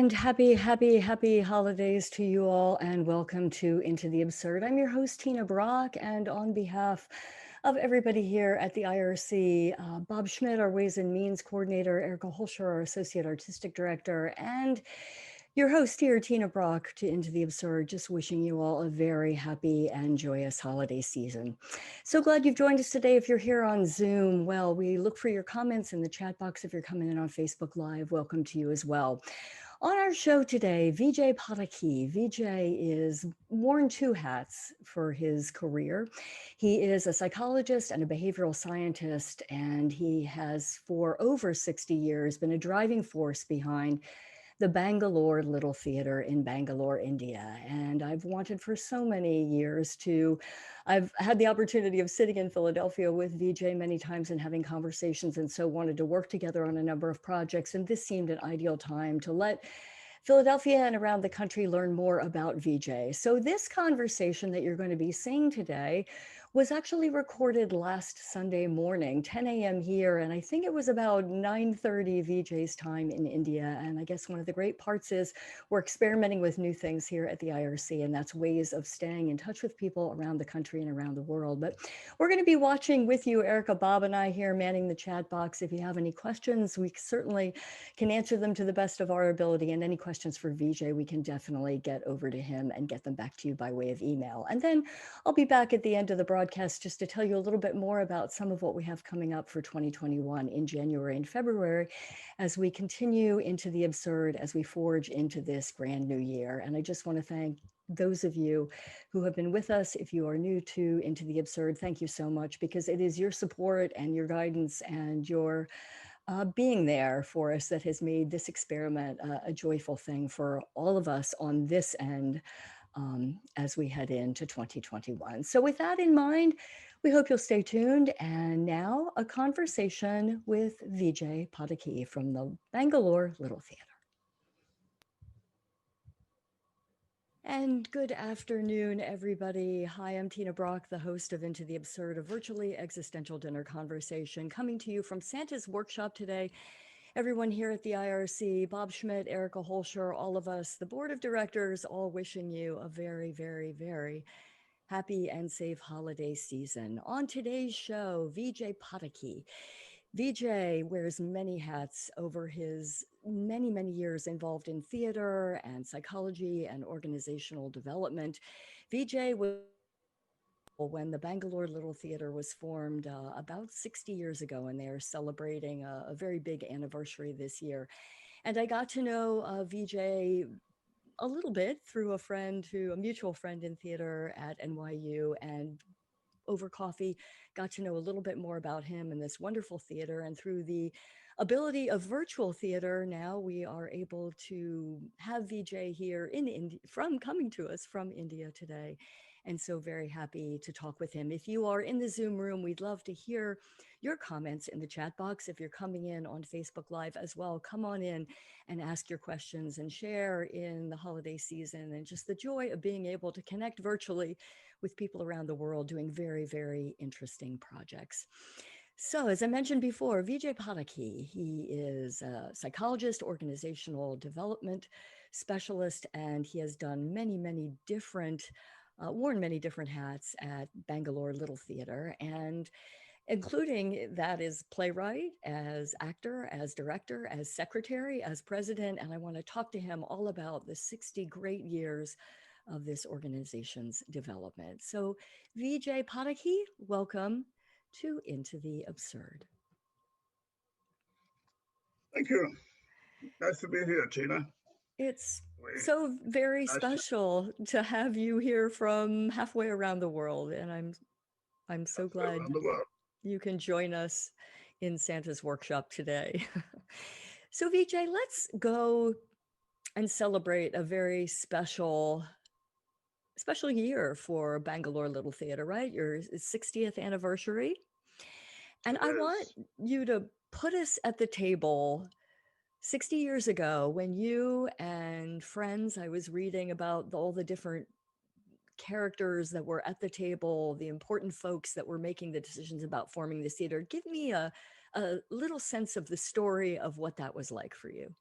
And happy holidays to you all, and welcome to Into the Absurd. I'm your host, Tina Brock, and on behalf of everybody here at the IRC, Bob Schmidt, our Ways and Means Coordinator, Erica Holscher, our Associate Artistic Director, and your host here, Tina Brock, to Into the Absurd, just wishing you all a very happy and joyous holiday season. So glad you've joined us today. If you're here on Zoom, well, we look for your comments in the chat box. If you're coming in on Facebook Live, welcome to you as well. On our show today, Vijay Padaki. Vijay is worn two hats for his career. He is a psychologist and a behavioral scientist, and he has for over 60 years been a driving force behind the Bangalore Little Theatre in Bangalore, India. And I've wanted for so many years I've had the opportunity of sitting in Philadelphia with Vijay many times and having conversations, and so wanted to work together on a number of projects. And this seemed an ideal time to let Philadelphia and around the country learn more about Vijay. So this conversation that you're going to be seeing today was actually recorded last Sunday morning, 10 a.m. here, and I think it was about 9:30 Vijay's time in India. And I guess one of the great parts is we're experimenting with new things here at the IRC, and that's ways of staying in touch with people around the country and around the world. But we're going to be watching with you, Erica, Bob, and I here manning the chat box. If you have any questions, we certainly can answer them to the best of our ability, and any questions for Vijay, we can definitely get over to him and get them back to you by way of email. And then I'll be back at the end of the broadcast just to tell you a little bit more about some of what we have coming up for 2021 in January and February as we continue into the absurd, as we forge into this brand new year. And I just want to thank those of you who have been with us. If you are new to Into the Absurd, thank you so much, because it is your support and your guidance and your being there for us that has made this experiment a joyful thing for all of us on this end as we head into 2021. So with that in mind, we hope you'll stay tuned. And now a conversation with Vijay Padaki from the Bangalore Little Theatre. And good afternoon, everybody. Hi, I'm Tina Brock, the host of Into the Absurd, a virtually existential dinner conversation coming to you from Santa's workshop today. Everyone here at the IRC, Bob Schmidt, Erica Holscher, all of us, the board of directors, all wishing you a very, very, very happy and safe holiday season. On today's show, Vijay Padaki. Vijay wears many hats over his many, many years involved in theater and psychology and organizational development. Vijay was when the Bangalore Little Theatre was formed about 60 years ago, and they are celebrating a very big anniversary this year. And I got to know Vijay a little bit through a mutual friend in theater at NYU, and over coffee, got to know a little bit more about him and this wonderful theater. And through the ability of virtual theater, now we are able to have Vijay here in India, coming to us from India today. And so very happy to talk with him. If you are in the Zoom room, we'd love to hear your comments in the chat box. If you're coming in on Facebook Live as well, come on in and ask your questions and share in the holiday season and just the joy of being able to connect virtually with people around the world doing very, very interesting projects. So as I mentioned before, Vijay Padaki, he is a psychologist, organizational development specialist, and he has done worn many different hats at Bangalore Little Theatre, and including that as playwright, as actor, as director, as secretary, as president. And I want to talk to him all about the 60 great years of this organization's development. So Vijay Padaki, welcome to Into the Absurd. Thank you. Nice to be here, Tina. It's so very special to have you here from halfway around the world, and I'm so glad you can join us in Santa's workshop today. So Vijay, let's go and celebrate a very special year for Bangalore Little Theatre, right? Your 60th anniversary. And I want you to put us at the table 60 years ago when you and friends, I was reading about all the different characters that were at the table, the important folks that were making the decisions about forming the theater. Give me a little sense of the story of what that was like for you.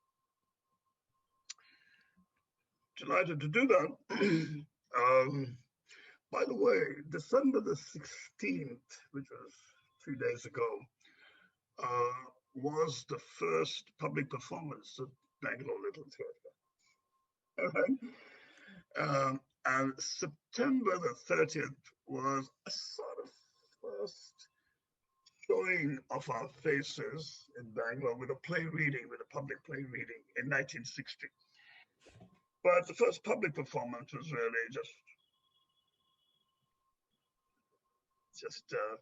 delighted to do that. By the way, December the 16th, which was 3 days ago, was the first public performance of Bangalore Little Theatre. And September the 30th was a sort of first showing of our faces in Bangalore with a play reading, with a public play reading in 1960. But the first public performance was really just a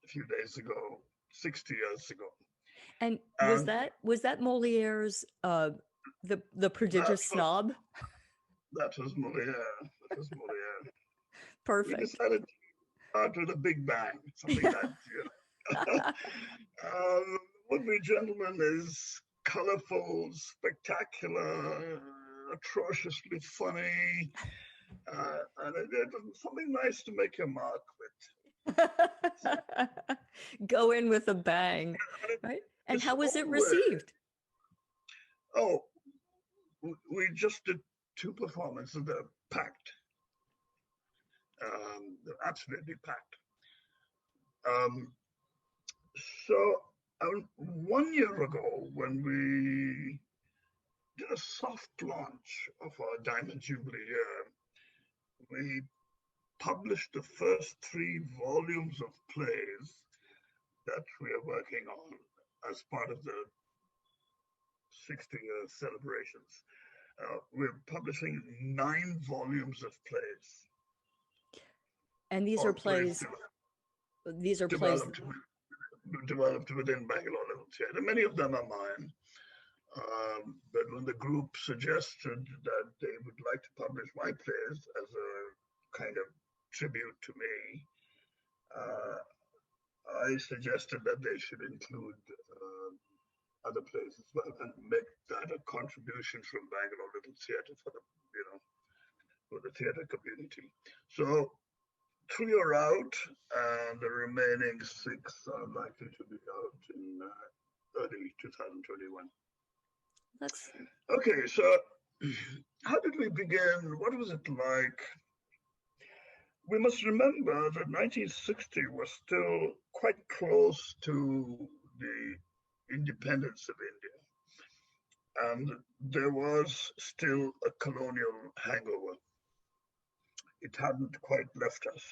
few days ago, 60 years ago. And was that Moliere's the prodigious snob? That was Moliere. That was Moliere. Perfect. We decided to start with a big bang, something that, Would-Be Gentleman is colorful, spectacular, atrociously funny, and it's something nice to make your mark with. Go in with a bang, right? And how was it received? Oh, we just did 2 performances. They're packed. They're absolutely packed. So 1 year ago, when we did a soft launch of our Diamond Jubilee year, we published the first 3 volumes of plays that we are working on as part of the 60-year celebrations. We're publishing 9 volumes of plays. And these are plays. These are plays developed within Bangalore Little Theatre. Many of them are mine. But when the group suggested that they would like to publish my plays as a kind of tribute to me, I suggested that they should include other plays as well and make that a contribution from Bangalore Little Theatre for the theatre community. So 3 are out, and the remaining 6 are likely to be out in early 2021. Okay, so how did we begin? What was it like? We must remember that 1960 was still quite close to the independence of India, and there was still a colonial hangover. It hadn't quite left us.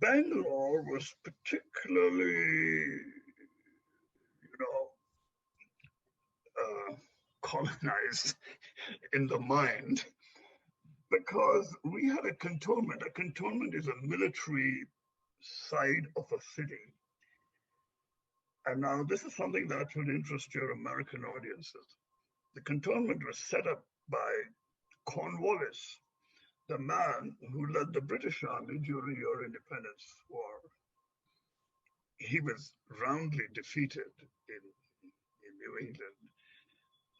Bangalore was particularly, colonized in the mind because we had a cantonment. A cantonment is a military side of a city. And now this is something that would interest your American audiences. The cantonment was set up by Cornwallis, the man who led the British Army during your independence war. He was roundly defeated in New England,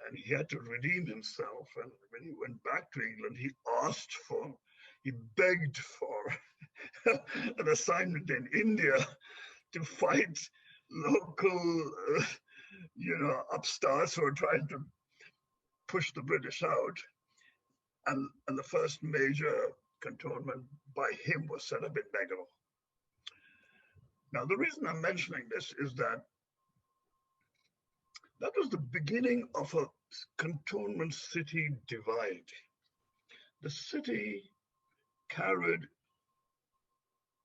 and he had to redeem himself. And when he went back to England, he begged for an assignment in India to fight local, upstarts who are trying to push the British out. And the first major cantonment by him was set up in Bangalore. Now, the reason I'm mentioning this is that was the beginning of a cantonment city divide. The city carried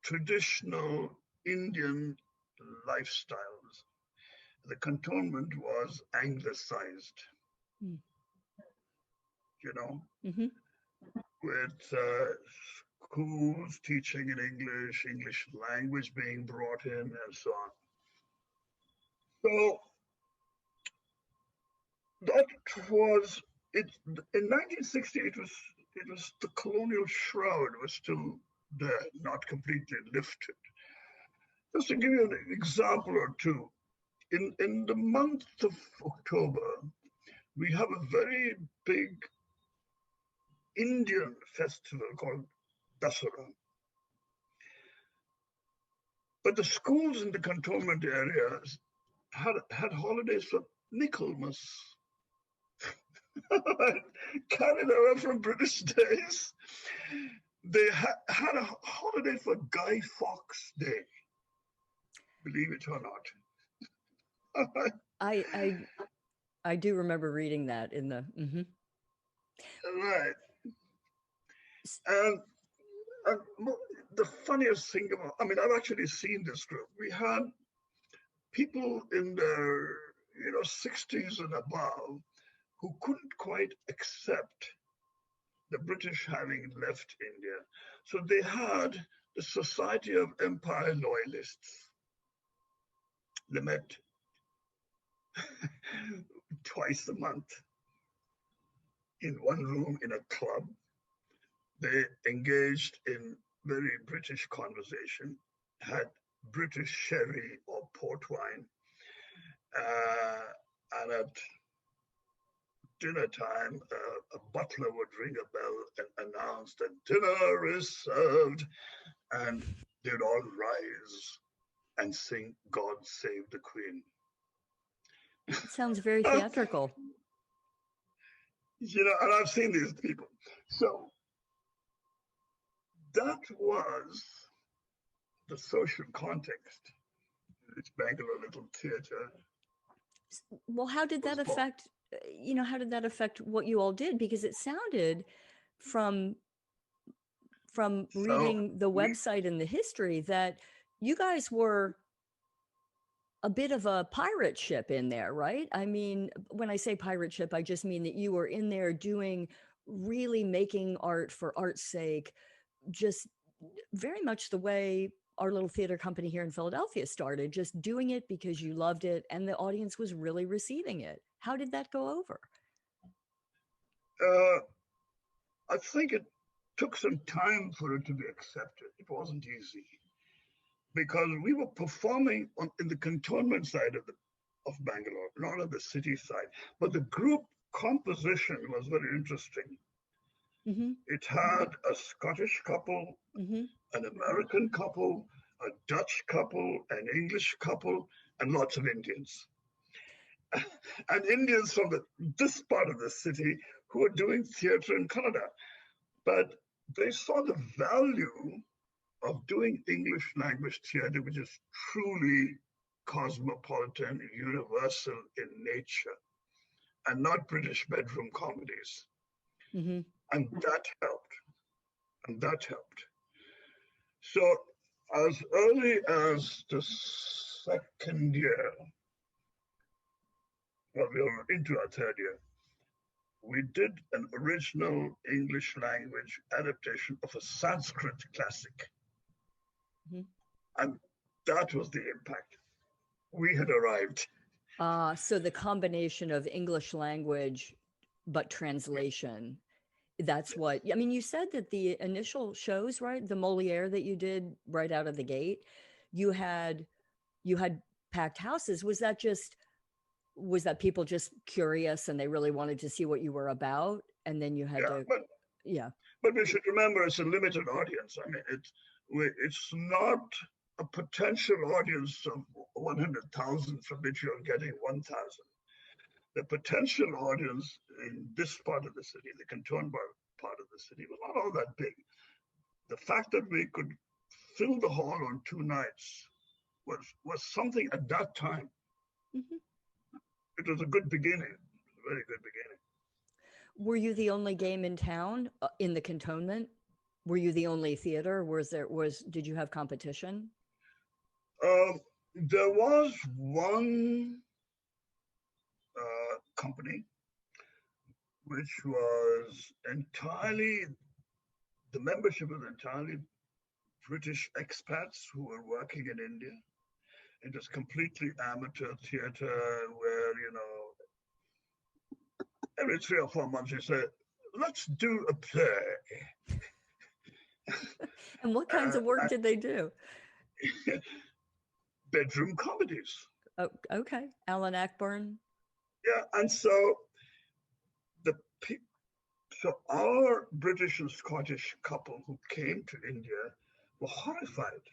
traditional Indian lifestyles. The cantonment was anglicized. With schools teaching in English language being brought in, and so on. So that was it. In 1960, it was the colonial shroud was still there, not completely lifted. Just to give you an example or two, in the month of October, we have a very big Indian festival called Dasara. But the schools in the cantonment areas had holidays for Michaelmas. carried over from British days. They had a holiday for Guy Fawkes Day, believe it or not. I do remember reading that in the. Right. And the funniest thing about, I mean, I've actually seen this group. We had people in their 60s and above who couldn't quite accept the British having left India. So they had the Society of Empire Loyalists. They met twice a month in one room in a club. They engaged in very British conversation, had British sherry or port wine, and at dinner time, a butler would ring a bell and announce that dinner is served, and they'd all rise and sing "God Save the Queen." It sounds very theatrical. And I've seen these people. So that was the social context. It's Bangalore Little Theatre. Well, how did that affect? How did that affect what you all did? Because it sounded from reading the website and the history that you guys were a bit of a pirate ship in there, right? I mean, when I say pirate ship, I just mean that you were in there really making art for art's sake, just very much the way our little theater company here in Philadelphia started, just doing it because you loved it and the audience was really receiving it. How did that go over? I think it took some time for it to be accepted. It wasn't easy because we were performing in the cantonment side of Bangalore, not on the city side. But the group composition was very interesting. Mm-hmm. It had a Scottish couple, mm-hmm. an American couple, a Dutch couple, an English couple, and lots of Indians. And Indians from this part of the city who were doing theatre in Canada. But they saw the value of doing English language theatre, which is truly cosmopolitan, universal in nature, and not British bedroom comedies. Mm-hmm. And that helped. So as early as the second year, well, we were into our third year, we did an original English language adaptation of a Sanskrit classic. Mm-hmm. And that was the impact. We had arrived. So the combination of English language, but translation, that's what, I mean, you said that the initial shows, right? The Moliere that you did right out of the gate, you had packed houses. Was that people just curious and they really wanted to see what you were about? And then you had But we should remember it's a limited audience. I mean, it's not a potential audience of 100,000 from which you're getting 1,000. The potential audience in this part of the city, the canton part of the city, was not all that big. The fact that we could fill the hall on 2 nights was something at that time. Mm-hmm. It was a good beginning, a very good beginning. Were you the only game in town in the cantonment? Were you the only theater? Did you have competition? There was one company which was entirely, the membership was entirely British expats who were working in India. It was completely amateur theater where, every 3 or 4 months you say, let's do a play. And what kinds of work did they do? Bedroom comedies. Oh, okay. Alan Ayckbourn. Yeah, and so our British and Scottish couple who came to India were horrified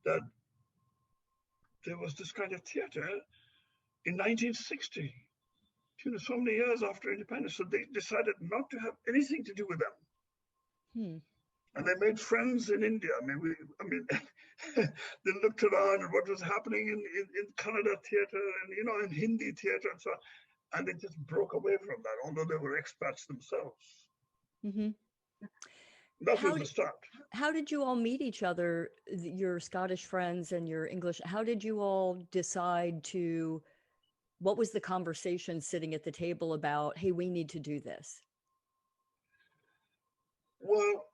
that there was this kind of theater in 1960. so many years after independence. So they decided not to have anything to do with them. Hmm. And they made friends in India. They looked around at what was happening in Kannada theatre and, in Hindi theatre and so on. And they just broke away from that, although they were expats themselves. Mm-hmm. That was the start. How did you all meet each other, your Scottish friends and your English? How did you all decide what was the conversation sitting at the table about, hey, we need to do this? Well,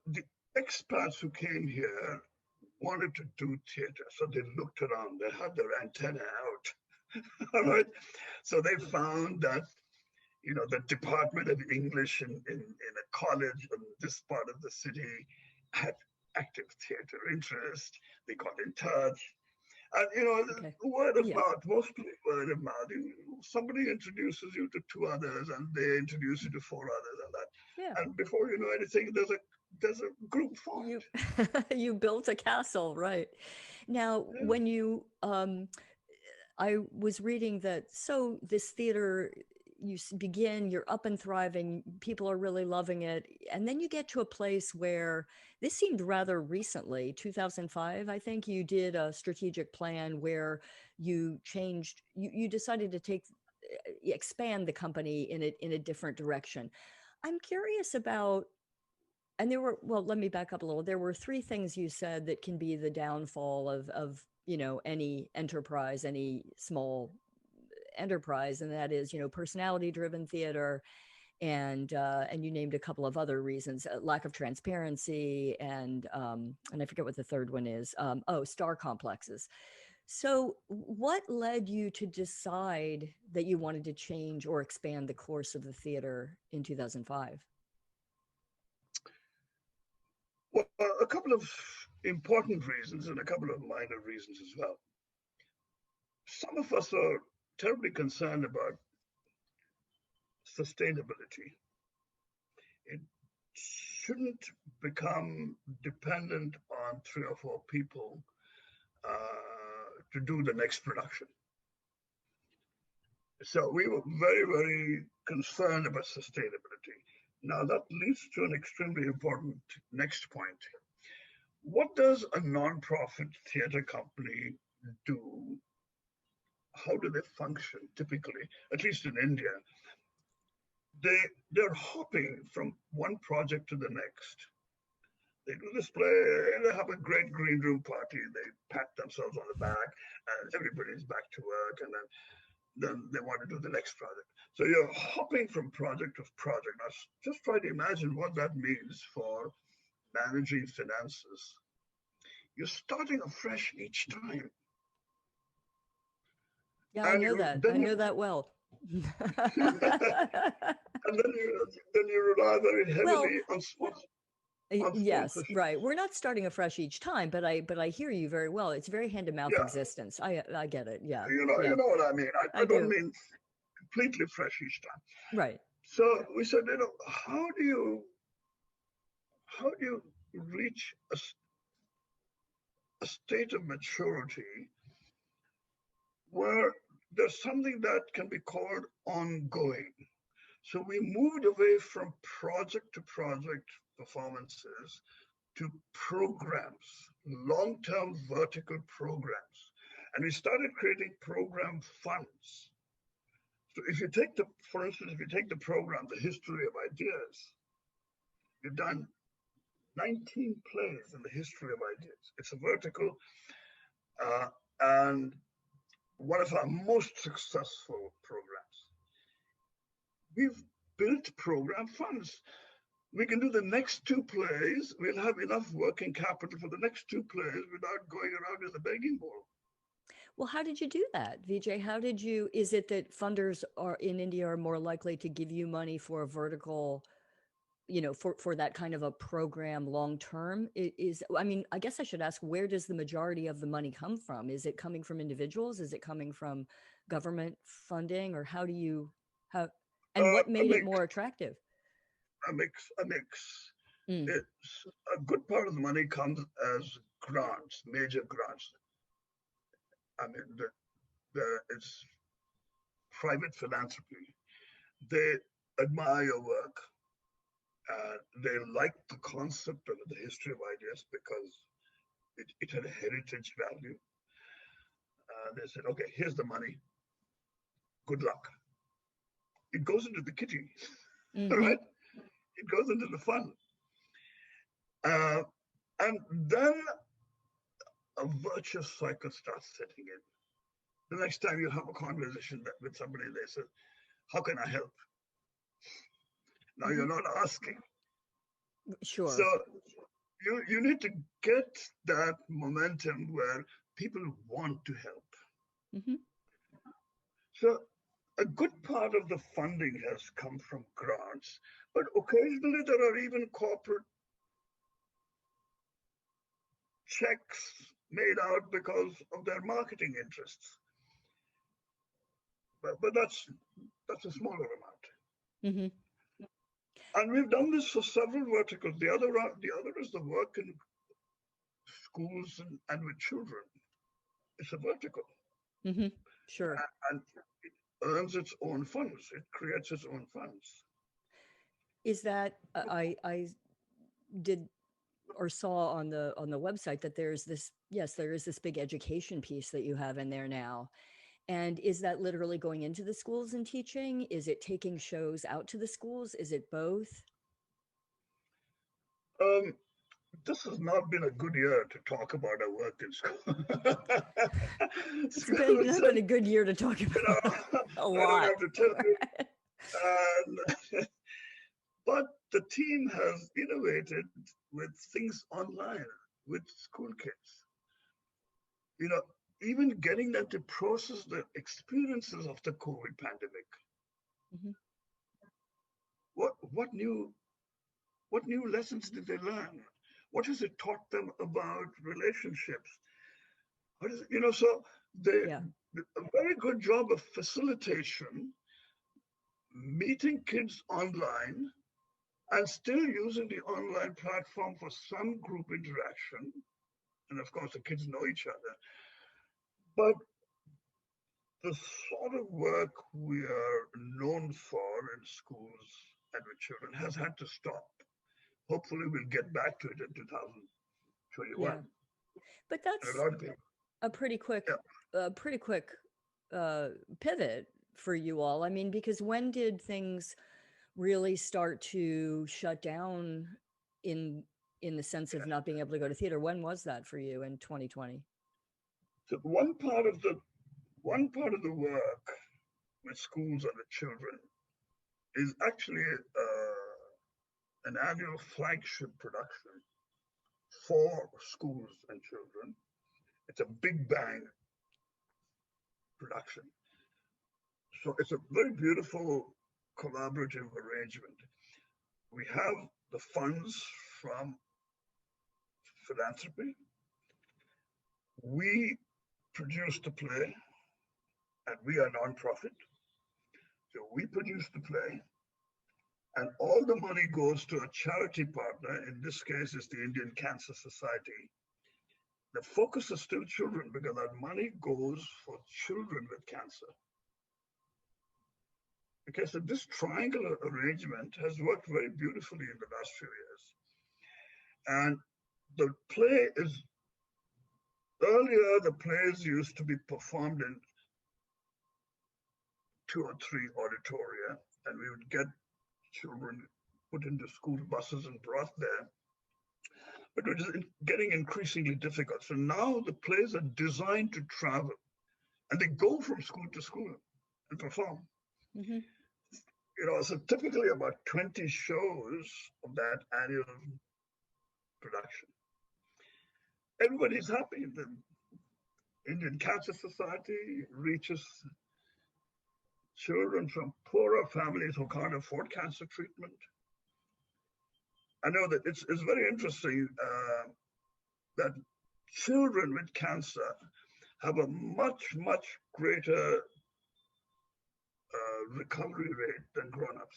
the expats who came here wanted to do theatre, so they looked around. They had their antenna out. All right. So they found that, the Department of English in a college in this part of the city had active theatre interest. They got in touch. And, Okay. word of mouth, mostly word of mouth. Somebody introduces you to two others and they introduce you to four others and that. Yeah. And before you know anything, there's a group formed. You built a castle, right? Now, when you, I was reading that, so this theater, you begin, you're up and thriving, people are really loving it. And then you get to a place where this seemed rather recently, 2005, I think you did a strategic plan where you changed, you decided to expand the company in a different direction. I'm curious about, and well, let me back up a little. There were three things you said that can be the downfall of any enterprise, any small enterprise, and that is, personality driven theater, and you named a couple of other reasons: lack of transparency, and I forget what the third one is. Star complexes. So what led you to decide that you wanted to change or expand the course of the theater in 2005? Well, a couple of important reasons and a couple of minor reasons as well. Some of us are terribly concerned about sustainability. It shouldn't become dependent on 3 or 4 people to do the next production. So we were very, very concerned about sustainability. Now that leads to an extremely important next point. What does a non-profit theater company do? How do they function typically, at least in India? They're hopping from one project to the next. They do this play, they have a great green room party, they pat themselves on the back, and everybody's back to work, and then they want to do the next project. So you're hopping from project to project. Now, just try to imagine what that means for managing finances. You're starting afresh each time. Yeah, I know that. I know that well. And then you rely very heavily on yes, sponsorship. right. We're not starting afresh each time, but I hear you very well. It's very hand-to-mouth existence. I get it. Yeah. You know what I mean. I don't mean completely fresh each time. Right. So we said, how do you reach a state of maturity where there's something that can be called ongoing? So we moved away from project to project performances to programs, long-term vertical programs. And we started creating program funds. So for instance, if you take the program, The History of Ideas, we've done 19 plays in the history of ideas. It's a vertical, and one of our most successful programs. We've built program funds. We can do the next 2 plays. We'll have enough working capital for the next 2 plays without going around with a begging bowl. Well, how did you do that, Vijay? Is it that funders in India are more likely to give you money for a vertical, for that kind of a program long term? I guess I should ask, where does the majority of the money come from? Is it coming from individuals? Is it coming from government funding? Or what made it more attractive? A mix. It's a good part of the money comes as grants, major grants. I mean, it's private philanthropy. They admire your work. They like the concept of the history of ideas because it had a heritage value. They said, okay, here's the money. Good luck. It goes into the kitty, right? It goes into the fund. And then a virtuous cycle starts setting in. The next time you have a conversation with somebody, they say, how can I help? Now you're not asking. Sure. So you need to get that momentum where people want to help. So a good part of the funding has come from grants, but occasionally there are even corporate checks made out because of their marketing interests. But that's a smaller amount. And we've done this for several verticals. The other is the work in schools and with children. It's a vertical. Sure. And it earns its own funds. It creates its own funds. Is that I did or saw on the website that there is this big education piece that you have in there now. And is that literally going into the schools and teaching? Is it taking shows out to the schools? Is it both? This has not been a good year to talk about our work in school. It's not been a good year to talk about a lot. I don't have to tell you. But the team has innovated with things online, with school kids. Even getting them to process the experiences of the COVID pandemic. What new lessons did they learn? What has it taught them about relationships? So they a very good job of facilitation, meeting kids online and still using the online platform for some group interaction. And of course, the kids know each other. But the sort of work we are known for in schools and with children has had to stop. Hopefully, we'll get back to it in 2021. Yeah. But that's a pretty quick pivot for you all. I mean, because when did things really start to shut down in the sense of not being able to go to theater? When was that for you in 2020? So one part of the work with schools and with children is actually an annual flagship production for schools and children. It's a big bang production. So it's a very beautiful collaborative arrangement. We have the funds from philanthropy. We produce the play, and we are nonprofit. So we produce the play, and all the money goes to a charity partner. In this case, it's the Indian Cancer Society. The focus is still children because that money goes for children with cancer. Okay, so this triangular arrangement has worked very beautifully in the last few years. And the play is, earlier the plays used to be performed in 2 or 3 auditoria, and we would get children put into school buses and brought there. But it is getting increasingly difficult. So now the plays are designed to travel, and they go from school to school and perform. So typically about 20 shows of that annual production. Everybody's happy. The Indian Cancer Society reaches children from poorer families who can't afford cancer treatment. I know that it's very interesting that children with cancer have a much, much greater recovery rate than grown-ups.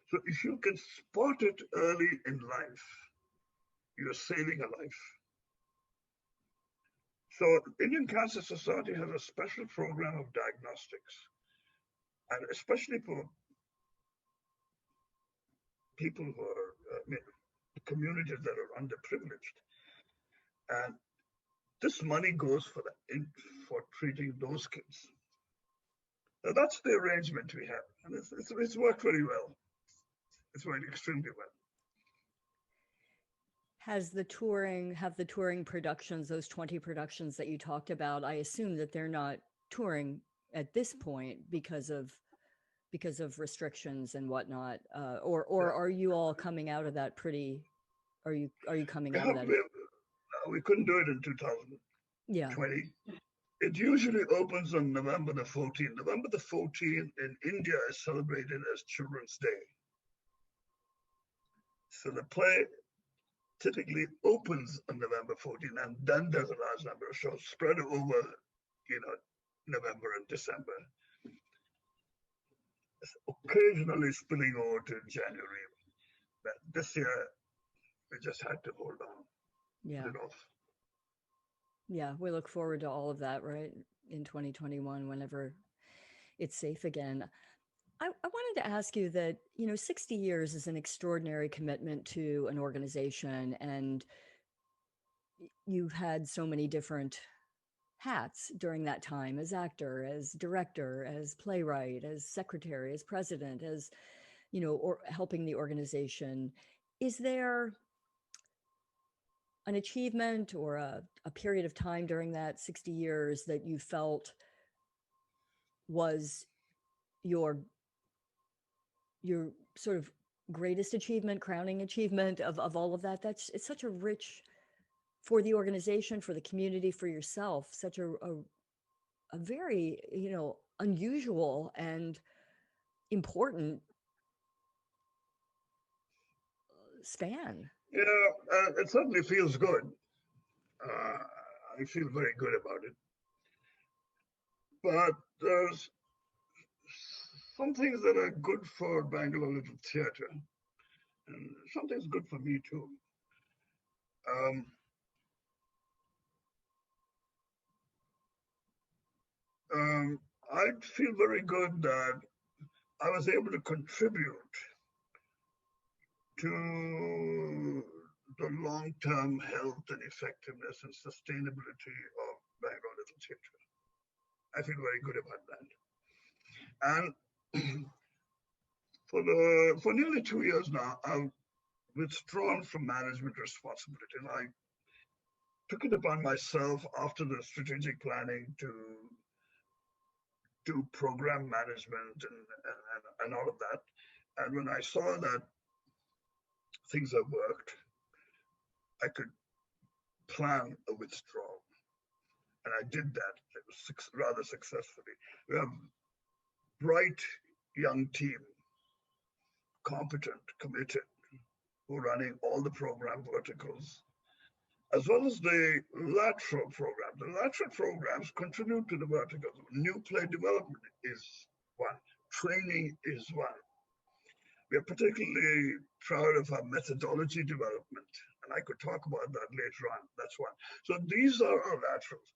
So if you can spot it early in life, you're saving a life. So Indian Cancer Society has a special program of diagnostics and especially for people who are, communities that are underprivileged. And this money goes for for treating those kids. So that's the arrangement we have, and it's worked very well. It's worked extremely well. Have the touring productions, those 20 productions that you talked about, I assume that they're not touring at this point because of restrictions and whatnot, or are you all coming out of that pretty? Are you coming out of that? We couldn't do it in 2020. Yeah. It usually opens on November the 14th. November the 14th in India is celebrated as Children's Day. So the play typically opens on November 14th, and then there's a large number of shows spread over, November and December. It's occasionally spilling over to January. But this year, we just had to hold on. Yeah. Put it off. Yeah, we look forward to all of that, right? In 2021, whenever it's safe again. I wanted to ask you that, 60 years is an extraordinary commitment to an organization, and you've had so many different hats during that time, as actor, as director, as playwright, as secretary, as president, as, or helping the organization. Is there an achievement or a period of time during that 60 years that you felt was your sort of greatest achievement, crowning achievement of all of that? It's such a rich, for the organization, for the community, for yourself, such a very, unusual and important span. It certainly feels good. I feel very good about it. But there's some things that are good for Bangalore Little Theatre, and something's good for me too. I feel very good that I was able to contribute to the long-term health and effectiveness and sustainability of Bangalore Little Theatre. I feel very good about that. And for nearly 2 years now, I've withdrawn from management responsibility. And I took it upon myself after the strategic planning to do program management and all of that. And when I saw that things have worked, I could plan a withdrawal. And I did that. It was rather successfully. We have a bright young team, competent, committed, who are running all the program verticals, as well as the lateral programs. The lateral programs contribute to the verticals. New play development is one. Training is one. We are particularly proud of our methodology development, and I could talk about that later on. That's one. So these are our laterals.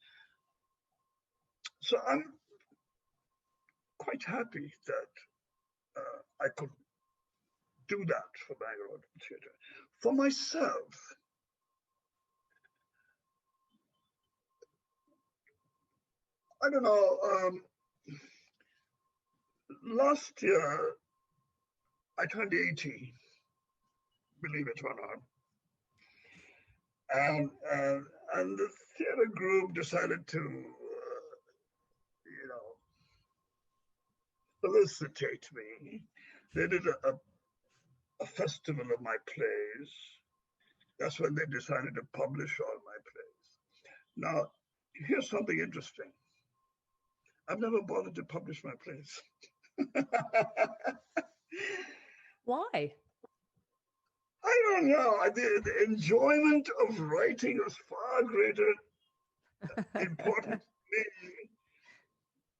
So I'm quite happy that I could do that for Bangalore Theatre. For myself, I don't know, last year I turned 80, believe it or not. And the theater group decided to, felicitate me. They did a festival of my plays. That's when they decided to publish all my plays. Now, here's something interesting. I've never bothered to publish my plays. Why? I don't know. The enjoyment of writing was far greater important to me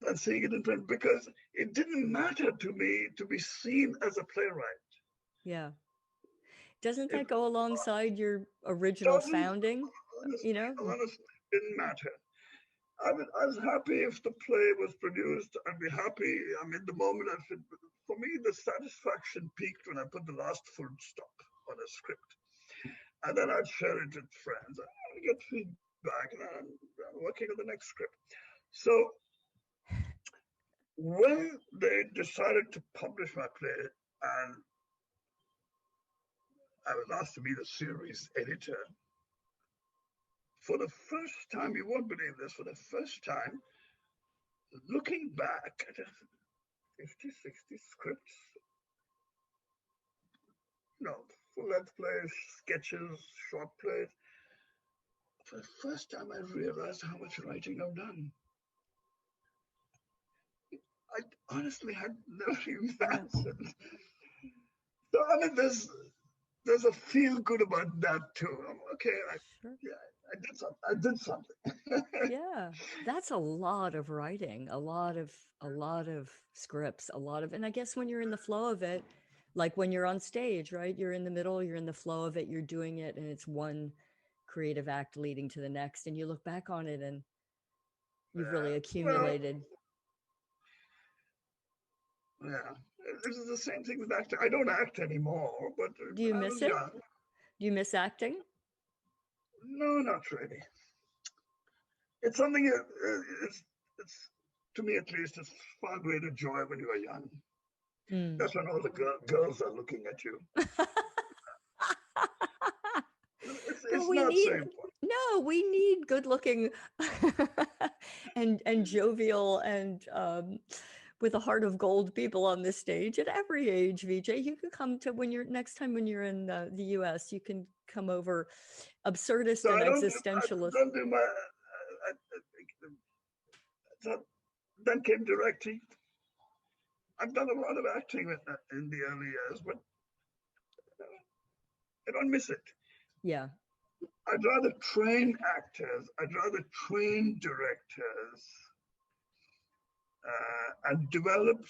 than seeing it in print, because it didn't matter to me to be seen as a playwright. Yeah. Doesn't that go alongside your original founding? Honestly, didn't matter. I was happy if the play was produced. I'd be happy. I mean, the moment I fit. For me, the satisfaction peaked when I put the last full stop on a script, and then I'd share it with friends. I get feedback, and I'm working on the next script. So when they decided to publish my play, and I was asked to be the series editor, for the first time, you won't believe this, for the first time, looking back at 50, 60 scripts, full-length plays, sketches, short plays. For the first time, I realized how much writing I've done. I honestly had never imagined. So, I mean, there's a feel good about that too. Okay, I did something. Yeah, that's a lot of writing, a lot of scripts, and I guess when you're in the flow of it, like when you're on stage, right? You're in the middle, you're in the flow of it, you're doing it, and it's one creative act leading to the next, and you look back on it and you've really accumulated. Well, yeah, this is the same thing with acting. I don't act anymore, but Do you miss it? young, Do you miss acting? No, not really. It's something. It's to me at least. It's far greater joy when you are young. That's when all the girls are looking at you. It's not so important. No, we need good-looking and jovial and with a heart of gold people on this stage at every age. Vijay, you can come to next time when you're in the US. You can come over, absurdist and existentialist. Then came directing. I've done a lot of acting in the early years, but I don't miss it. Yeah. I'd rather train actors. I'd rather train directors and develop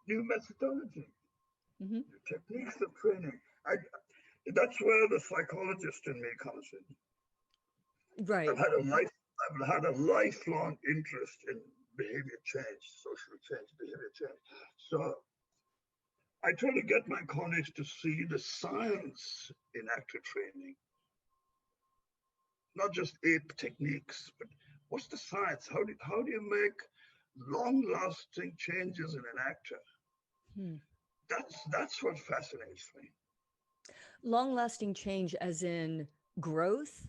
new methodology, new techniques of training. That's where the psychologist in me comes in. Right. I've had a lifelong interest in behavior change, social change, behavior change. So I try to get my colleagues to see the science in actor training, not just ape techniques, but what's the science? How do you make long-lasting changes in an actor? That's what fascinates me. Long-lasting change, as in growth,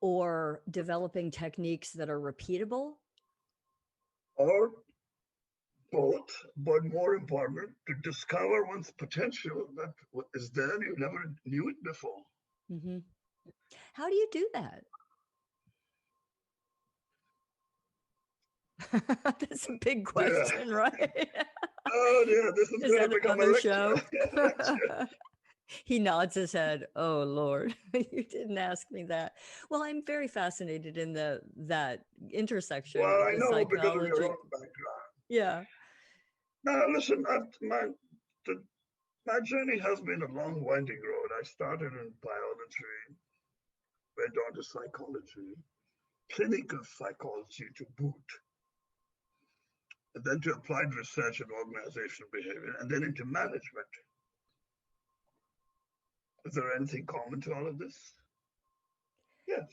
or developing techniques that are repeatable, or both, but more important, to discover one's potential that is there. You never knew it before. How do you do that? That's a big question, right? Oh, yeah, this is going to become a lecture. Show. He nods his head. Oh, Lord, you didn't ask me that. Well, I'm very fascinated in that intersection. Well, of I the know psychology. because of your own background. Yeah. Now, listen, my journey has been a long, winding road. I started in biology, went on to psychology, clinical psychology to boot, and then to applied research and organizational behavior, and then into management. Is there anything common to all of this? Yes.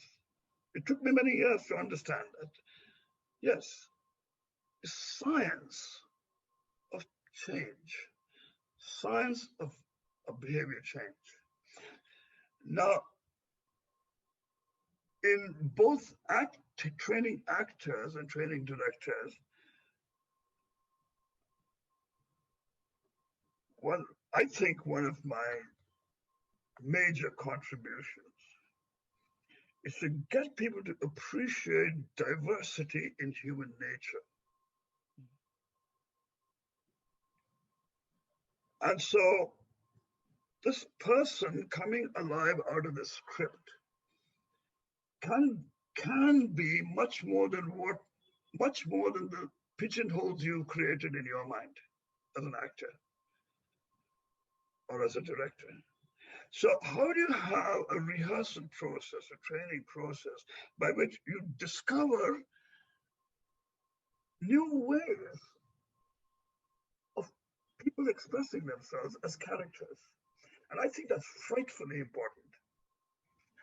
It took me many years to understand that. Yes, science of change, science of behavior change. Now, in both training actors and training directors, I think one of my major contributions is to get people to appreciate diversity in human nature. And so this person coming alive out of the script can be much more than the pigeonholes you created in your mind as an actor or as a director. So how do you have a rehearsal process, a training process, by which you discover new ways of people expressing themselves as characters? And I think that's frightfully important.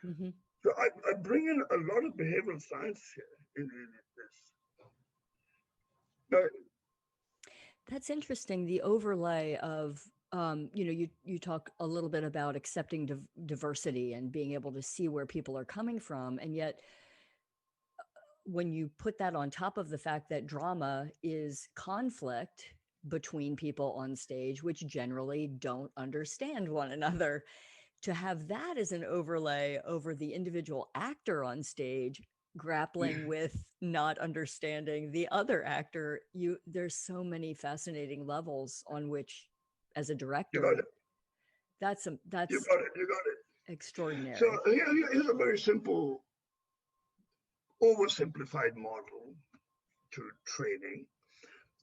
Mm-hmm. So I bring in a lot of behavioral science here in this. Now, That's interesting. The overlay of, you talk a little bit about accepting diversity and being able to see where people are coming from. And yet, when you put that on top of the fact that drama is conflict between people on stage, which generally don't understand one another, to have that as an overlay over the individual actor on stage grappling with not understanding the other actor, there's so many fascinating levels on which, as a you got director, it. that's You got it. You got it. So extraordinary. here's a very simple, oversimplified model to training.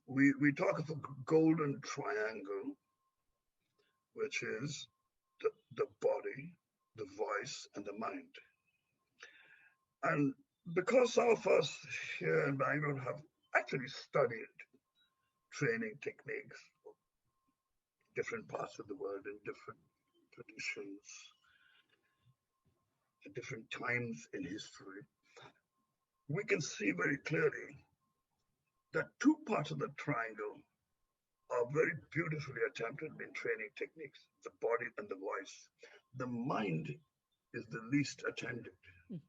We talk of a golden triangle, which is the body, the voice, and the mind. And because some of us here in Bangalore have actually studied training techniques of different parts of the world in different traditions, at different times in history, we can see very clearly that two parts of the triangle are very beautifully attempted in training techniques, the body and the voice. The mind is the least attended. Mhm.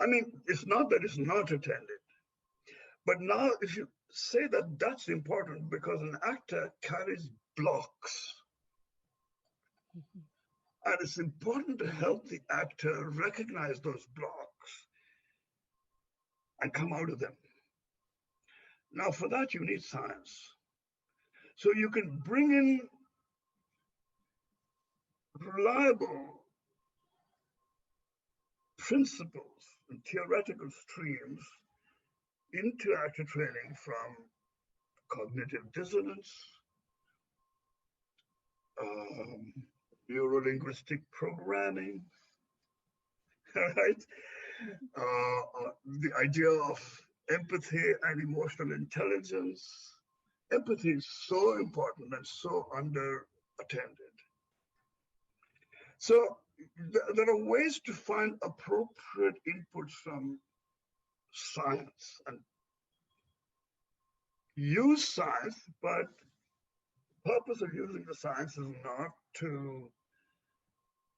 I mean, it's not that it's not attended, but now if you say that that's important because an actor carries blocks, Mhm. and it's important to help the actor recognize those blocks and come out of them. Now, for that, you need science. So you can bring in reliable principles and theoretical streams into actor training from cognitive dissonance, um, neuro-linguistic programming, right? The idea of empathy and emotional intelligence. Empathy is so important and so under attended. So there are ways to find appropriate inputs from science and use science, but the purpose of using the science is not to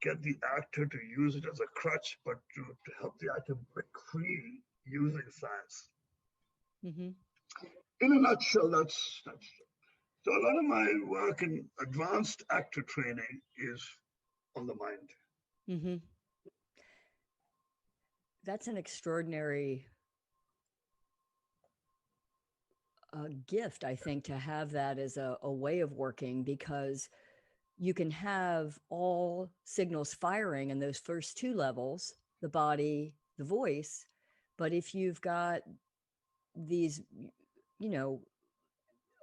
get the actor to use it as a crutch, but to help the actor break free using science. Mhm. In a nutshell, that's so a lot of my work in advanced actor training is on the mind. Mhm. That's an extraordinary gift, I think, to have that as a way of working, because you can have all signals firing in those first two levels, the body, the voice. But if you've got these, you know,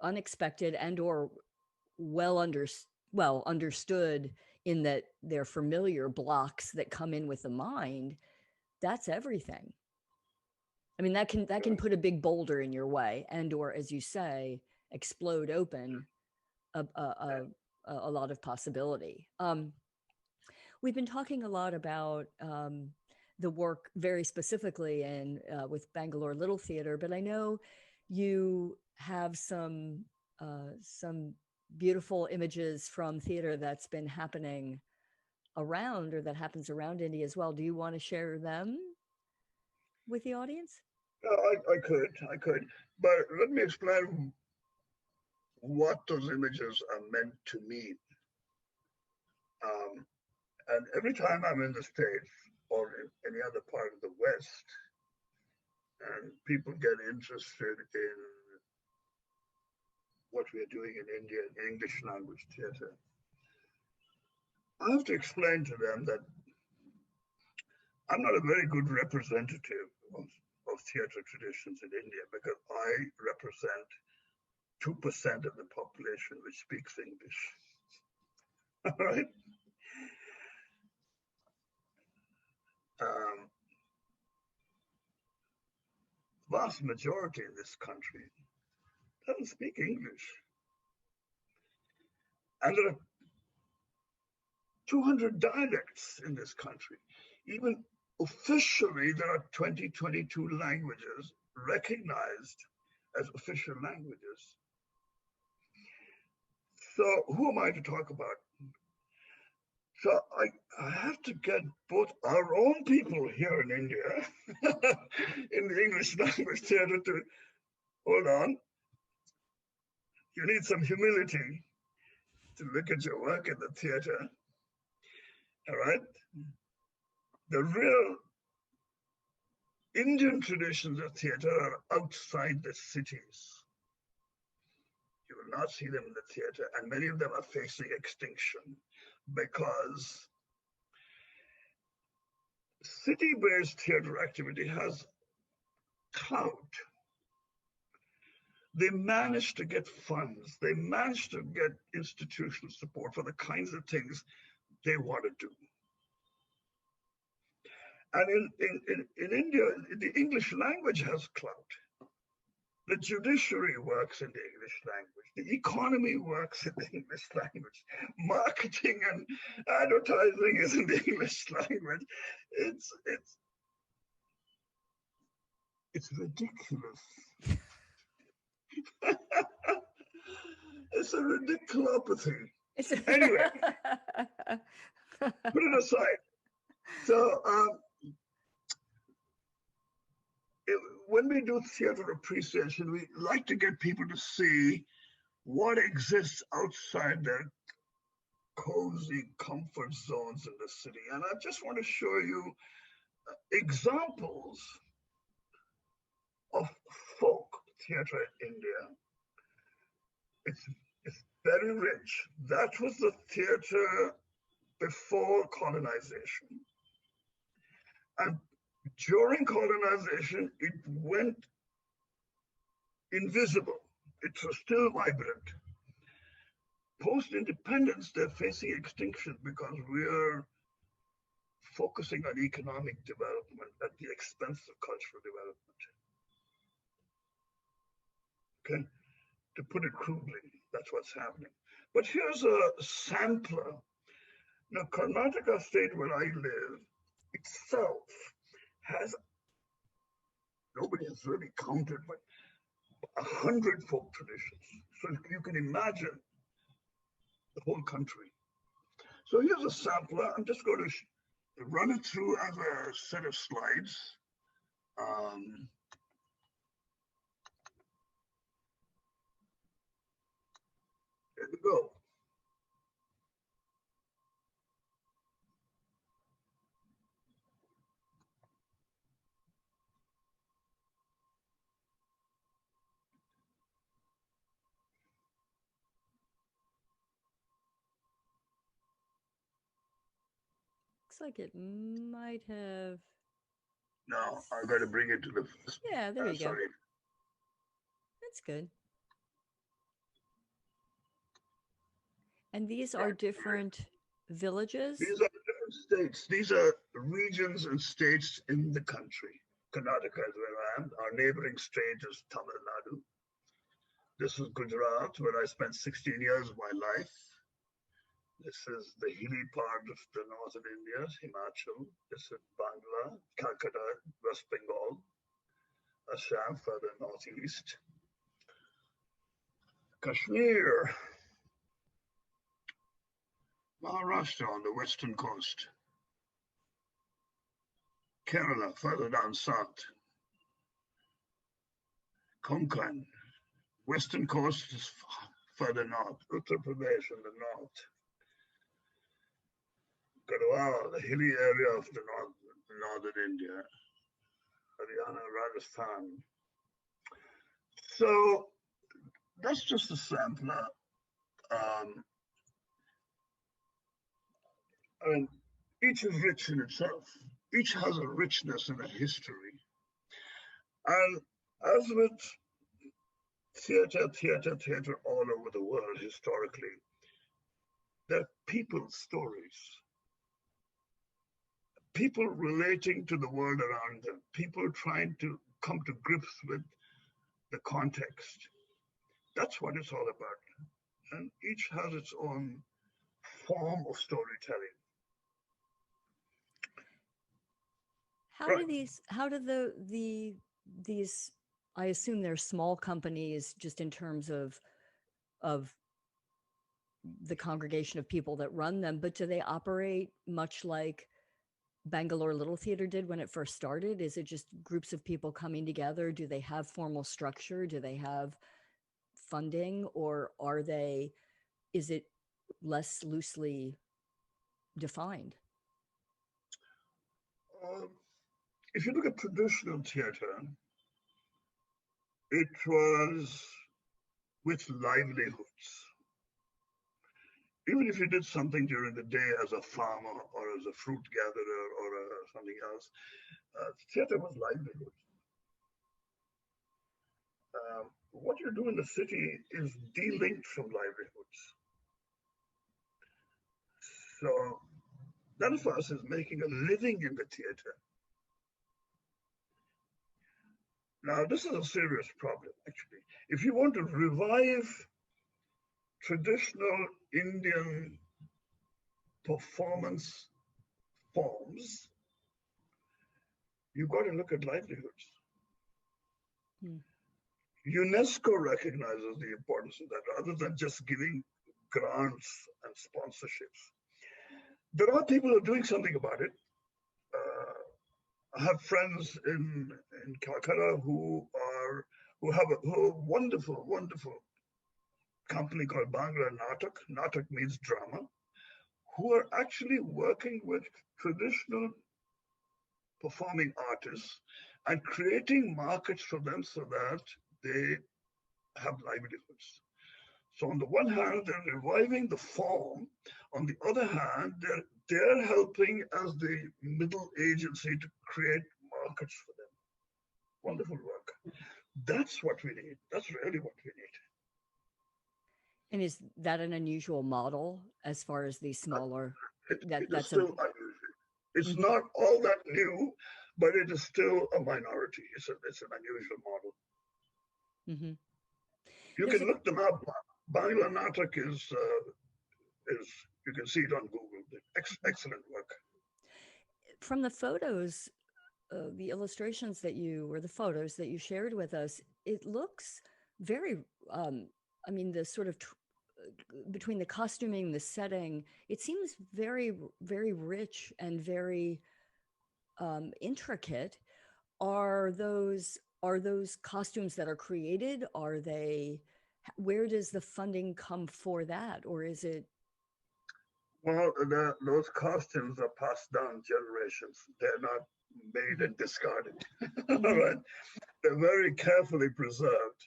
unexpected and or well under well understood, in that they're familiar blocks that come in with the mind, that's everything. I mean, that can put a big boulder in your way, and or, as you say, explode open a lot of possibility. We've been talking a lot about the work very specifically in with Bangalore Little Theatre, but I know you have some beautiful images from theater that's been happening around, or that happens around India as well. Do you want to share them with the audience? I could, but let me explain what those images are meant to mean. Um, and every time I'm in the States or in any other part of the West, and people get interested in what we are doing in India in English language theatre, I have to explain to them that I'm not a very good representative of theatre traditions in India because I represent 2% of the population which speaks English. All right. Vast majority in this country doesn't speak English. And there are 200 dialects in this country. Even officially, there are 22 languages recognized as official languages. So who am I to talk about? So I have to get both our own people here in India in the English language theater to hold on. You need some humility to look at your work in the theater. All right. The real Indian traditions of theater are outside the cities. You will not see them in the theater, and many of them are facing extinction because city-based theater activity has clout. They managed to get funds. They managed to get institutional support for the kinds of things they want to do. And in India, the English language has clout. The judiciary works in the English language. The economy works in the English language. Marketing and advertising is in the English language. It's ridiculous. It's a ridiculopathy. Anyway, put it aside. So when we do theater appreciation, we like to get people to see what exists outside their cozy comfort zones in the city. And I just want to show you examples of folk theater in India. It's very rich. That was the theater before colonization. And during colonization, it went invisible. It was still vibrant. Post-independence, they're facing extinction because we're focusing on economic development at the expense of cultural development. Okay, to put it crudely, that's what's happening. But here's a sampler. Now, Karnataka state where I live itself has, nobody has really counted, but 100 folk traditions. So you can imagine the whole country. So here's a sampler. I'm just going to run it through as a set of slides. There we go. Looks like it might have. No, I'm going to bring it to the first. Yeah, there you go. Sorry. That's good. And these are different villages? These are different states. These are regions and states in the country. Karnataka is where I am. Our neighboring state is Tamil Nadu. This is Gujarat, where I spent 16 years of my life. This is the hilly part of the northern India, Himachal. This is Bangla, Calcutta, West Bengal, Assam, further northeast. Kashmir, Maharashtra on the western coast. Kerala, further down south. Konkan, western coast is further north. Uttar Pradesh in the north. Garhwal, the hilly area of the northern India. Haryana-Rajasthan. So that's just a sampler. And each is rich in itself. Each has a richness and a history. And as with theater all over the world historically, They're people stories, people relating to the world around them, people trying to come to grips with the context. That's what it's all about. And each has its own form of storytelling. How do these, I assume they're small companies just in terms of the congregation of people that run them, but do they operate much like Bangalore Little Theatre did when it first started? Is it just groups of people coming together? Do they have formal structure? Do they have funding, or is it less loosely defined? If you look at traditional theatre, it was with livelihoods. Even if you did something during the day as a farmer or as a fruit gatherer or something else, theatre was livelihood. What you do in the city is de-linked from livelihoods. So none of us is making a living in the theatre. Now, this is a serious problem, actually. If you want to revive traditional Indian performance forms, you've got to look at livelihoods. UNESCO recognizes the importance of that rather than just giving grants and sponsorships. There are people who are doing something about it. I have friends in Calcutta who have a wonderful, wonderful company called Bangla Natak. Natak means drama, who are actually working with traditional performing artists and creating markets for them so that they have livelihoods. So on the one hand, they're reviving the form. On the other hand, they're helping as the middle agency to create markets for them. Wonderful work. That's what we need. That's really what we need. And is that an unusual model as far as these smaller? That's still unusual. It's not all that new, but it is still a minority. It's an unusual model. Mm-hmm. You can look them up. Bangla Natak is you can see it on Google. Excellent work. From the photos, the illustrations the photos that you shared with us, it looks very, I mean, the sort of between the costuming, the setting, it seems very, very rich and very intricate. Are those costumes that are created? Where does the funding come for that? Or is it? Well, those costumes are passed down generations. They're not made and discarded. Right? They're very carefully preserved.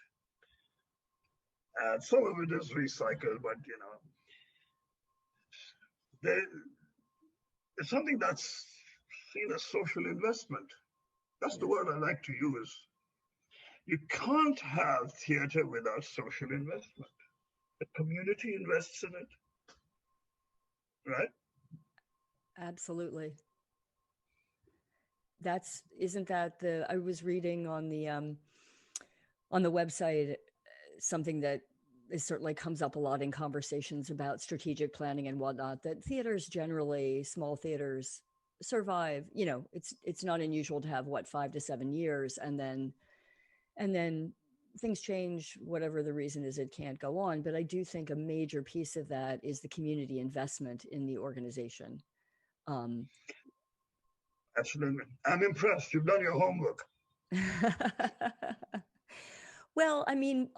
And some of it is recycled, but it's something that's seen as social investment. That's the word I like to use. You can't have theatre without social investment. The community invests in it, right? Absolutely. I was reading on the website something that certainly comes up a lot in conversations about strategic planning and whatnot, that theaters generally, small theaters, survive. It's not unusual to have 5 to 7 years, and then things change, whatever the reason is, it can't go on. But I do think a major piece of that is the community investment in the organization. Absolutely. I'm impressed. You've done your homework. Well, I mean,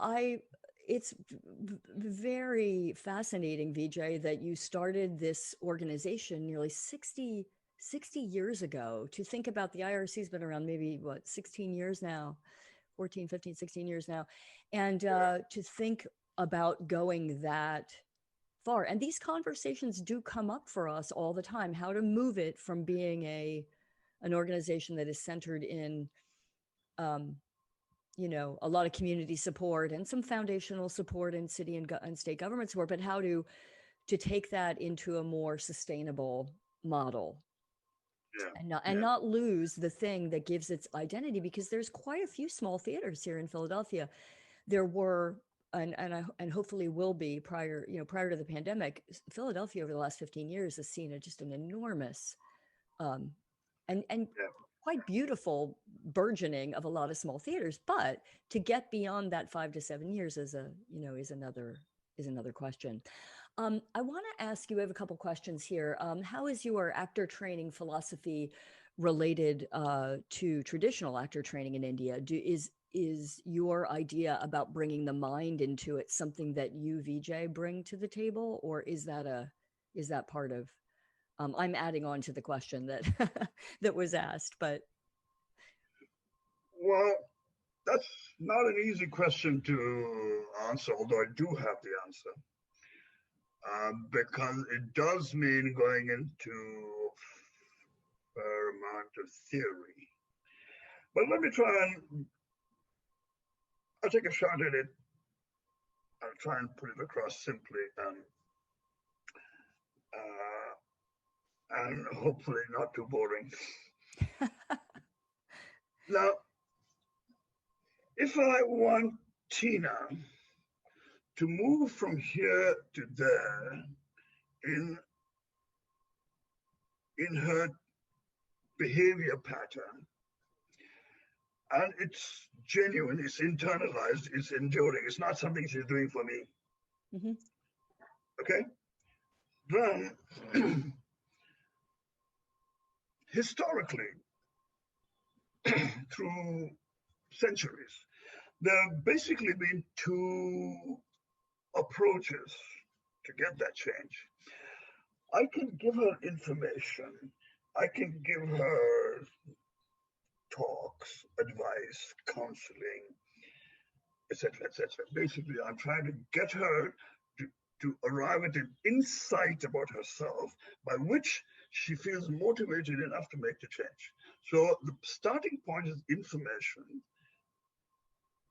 it's very fascinating, Vijay, that you started this organization nearly 60 years ago. To think about, the IRC's been around maybe 16 years now, 14, 15, 16 years now. And to think about going that far. And these conversations do come up for us all the time, how to move it from being an organization that is centered in a lot of community support and some foundational support and city and state government support, but how to to take that into a more sustainable model and Yeah. not lose the thing that gives its identity, because there's quite a few small theaters here in Philadelphia. There were, and hopefully will be prior to the pandemic. Philadelphia over the last 15 years has seen just an enormous um, and Yeah. quite beautiful burgeoning of a lot of small theaters. But to get beyond that 5 to 7 years is another question. I want to ask you, I have a couple questions here. How is your actor training philosophy related to traditional actor training in India? Is your idea about bringing the mind into it something that you, Vijay, bring to the table, or is that part of? I'm adding on to the question that that was asked, but Well, that's not an easy question to answer, although I do have the answer. Because it does mean going into a fair amount of theory. But let me I'll take a shot at it. I'll try and put it across simply and hopefully not too boring. Now, if I want Tina to move from here to there in her behavior pattern, and it's genuine, it's internalized, it's enduring, it's not something she's doing for me. mm-hmm. Okay? Then, historically, through centuries, there have basically been two approaches to get that change. I can give her information, I can give her talks, advice, counseling, etc., etc. Basically, I'm trying to get her to arrive at an insight about herself by which she feels motivated enough to make the change. So the starting point is information.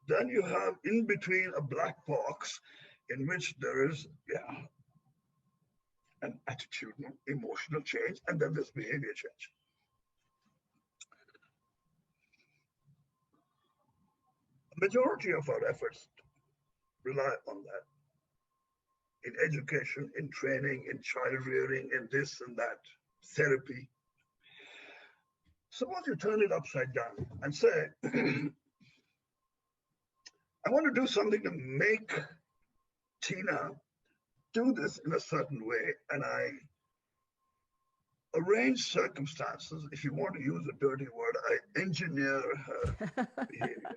Then you have in between a black box in which there is an attitudinal, emotional change, and then there's behavior change. The majority of our efforts rely on that in education, in training, in child rearing, in this and that, therapy. Suppose you turn it upside down and say, I want to do something to make Tina do this in a certain way, and I arrange circumstances. If you want to use a dirty word, I engineer her behavior.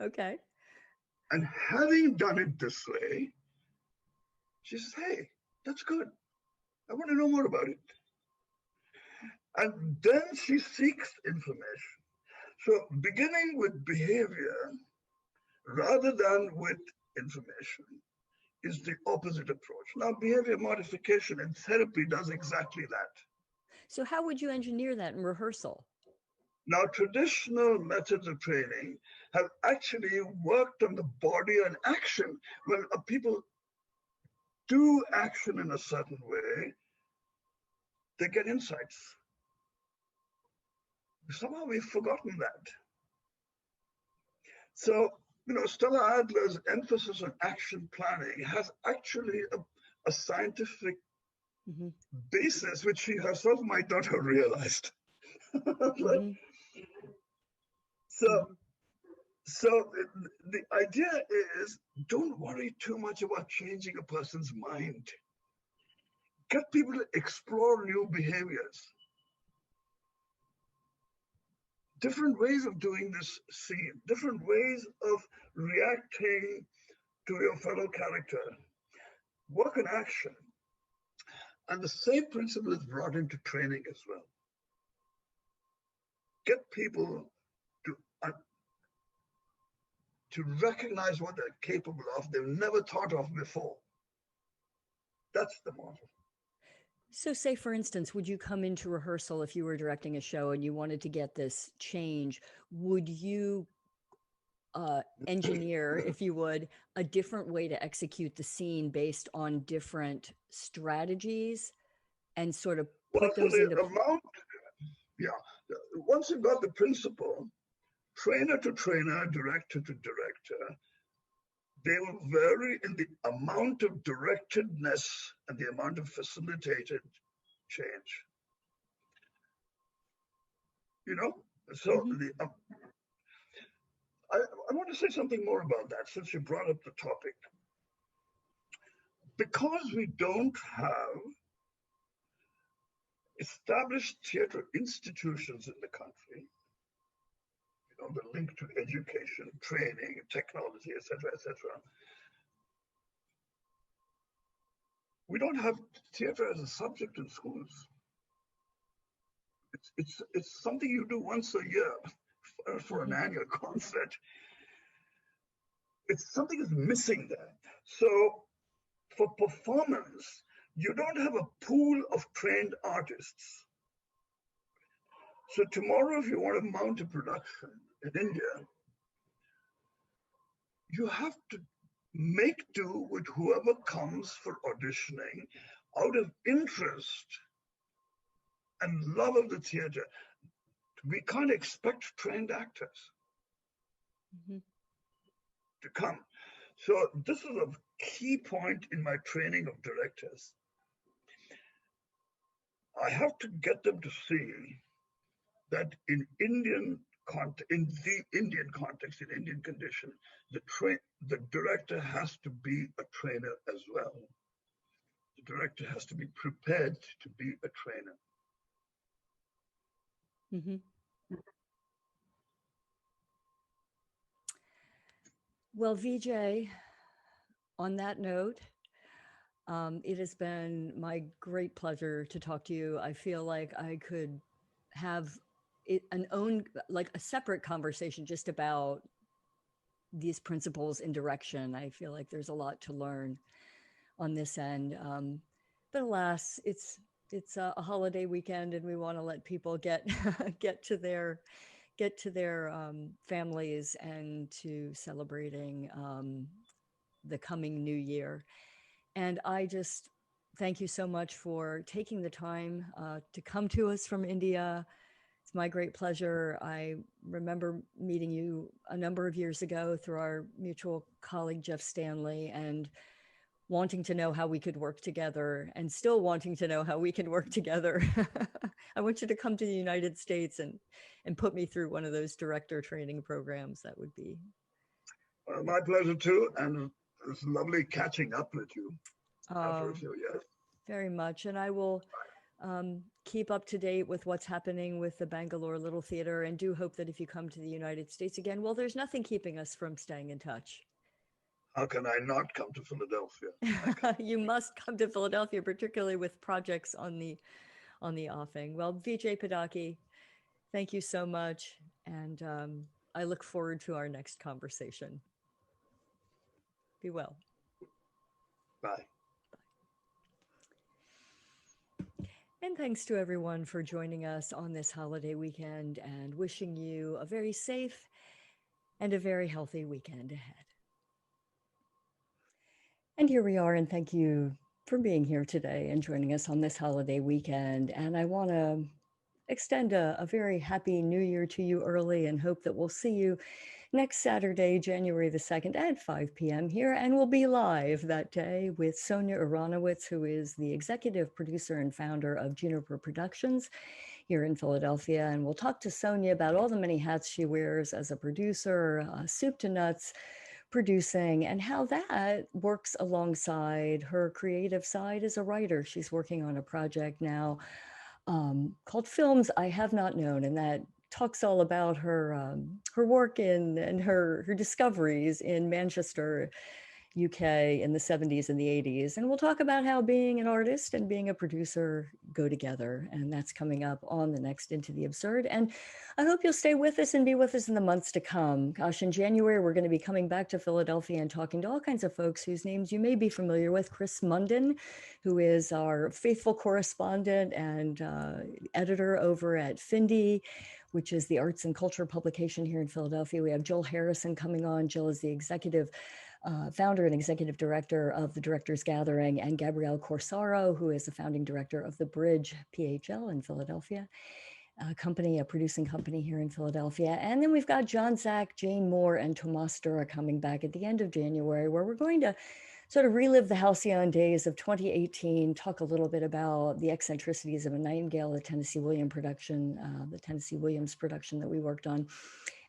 Okay. And having done it this way, she says, hey, that's good. I want to know more about it. And then she seeks information. So beginning with behavior rather than with information is the opposite approach. Now, behavior modification and therapy does exactly that. So how would you engineer that in rehearsal? Now, traditional methods of training have actually worked on the body and action. When people do action in a certain way, they get insights. Somehow we've forgotten that. So, Stella Adler's emphasis on action planning has actually a scientific basis, which she herself might not have realized. Right? So the idea is, don't worry too much about changing a person's mind. Get people to explore new behaviors. Different ways of doing this scene, different ways of reacting to your fellow character. Work in action. And the same principle is brought into training as well. Get people to recognize what they're capable of, they've never thought of before. That's the model. So say, for instance, would you come into rehearsal if you were directing a show and you wanted to get this change? Would you engineer, if you would, a different way to execute the scene based on different strategies and sort of Well, put so those into the amount, yeah, once you've got the principle, trainer to trainer, director to director, they will vary in the amount of directedness and the amount of facilitated change. You know, so I want to say something more about that since you brought up the topic. Because we don't have established theatre institutions in the country, you know, the link to education, training, technology, etc., etc. We don't have theatre as a subject in schools. It's something you do once a year for an annual concert. It's something is missing there. So for performance, you don't have a pool of trained artists. So tomorrow, if you want to mount a production in India, you have to make do with whoever comes for auditioning out of interest and love of the theater. We can't expect trained actors to come. So this is a key point in my training of directors. I have to get them to see that in the Indian context, in Indian condition, the director has to be a trainer as well. The director has to be prepared to be a trainer. Well, Vijay, on that note, it has been my great pleasure to talk to you. I feel like I could have a separate conversation just about these principles in direction. I feel like there's a lot to learn on this end. But alas, it's a holiday weekend, and we want to let people get to their families and to celebrating the coming new year. And I just thank you so much for taking the time to come to us from India. It's my great pleasure. I remember meeting you a number of years ago through our mutual colleague, Jeff Stanley, and wanting to know how we could work together, and still wanting to know how we can work together. I want you to come to the United States and put me through one of those director training programs. That would be. Well, my pleasure too. And it's lovely catching up with you after a few years. Very much. And I will keep up to date with what's happening with the Bangalore Little Theatre, and do hope that if you come to the United States again, well, there's nothing keeping us from staying in touch. How can I not come to Philadelphia? You must come to Philadelphia, particularly with projects on the offing. Well, Vijay Padaki, thank you so much. And I look forward to our next conversation. Be well. Bye. And thanks to everyone for joining us on this holiday weekend, and wishing you a very safe and a very healthy weekend ahead. And here we are, and thank you for being here today and joining us on this holiday weekend. And I want to extend a very happy new year to you early, and hope that we'll see you next Saturday, January the 2nd at 5 p.m. here. And we'll be live that day with Sonia Aronowitz, who is the executive producer and founder of Juniper Productions here in Philadelphia. And we'll talk to Sonia about all the many hats she wears as a producer, soup to nuts producing, and how that works alongside her creative side as a writer. She's working on a project now called Films I Have Not Known, and that talks all about her work and her discoveries in Manchester. UK in the 70s and the 80s. And we'll talk about how being an artist and being a producer go together. And that's coming up on the next Into the Absurd. And I hope you'll stay with us and be with us in the months to come. Gosh, in January, we're going to be coming back to Philadelphia and talking to all kinds of folks whose names you may be familiar with. Chris Munden, who is our faithful correspondent and editor over at Findy, which is the arts and culture publication here in Philadelphia. We have Jill Harrison coming on. Jill is the executive founder and executive director of the Directors Gathering, and Gabrielle Corsaro, who is the founding director of the Bridge PHL in Philadelphia, a producing company here in Philadelphia. And then we've got John Zach, Jane Moore, and Tomas Dura coming back at the end of January, where we're going to sort of relive the halcyon days of 2018, talk a little bit about the eccentricities of a Nightingale, the Tennessee Williams production that we worked on,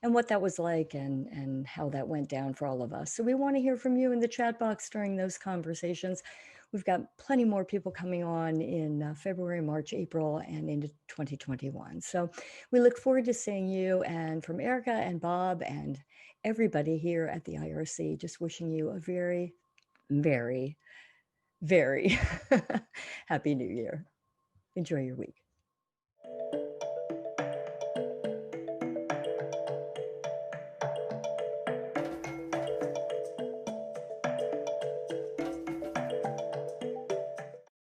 and what that was like and how that went down for all of us. So we want to hear from you in the chat box during those conversations. We've got plenty more people coming on in February, March, April, and into 2021. So we look forward to seeing you. And from Erica and Bob and everybody here at the IRC, just wishing you a very, very, very happy New Year. Enjoy your week.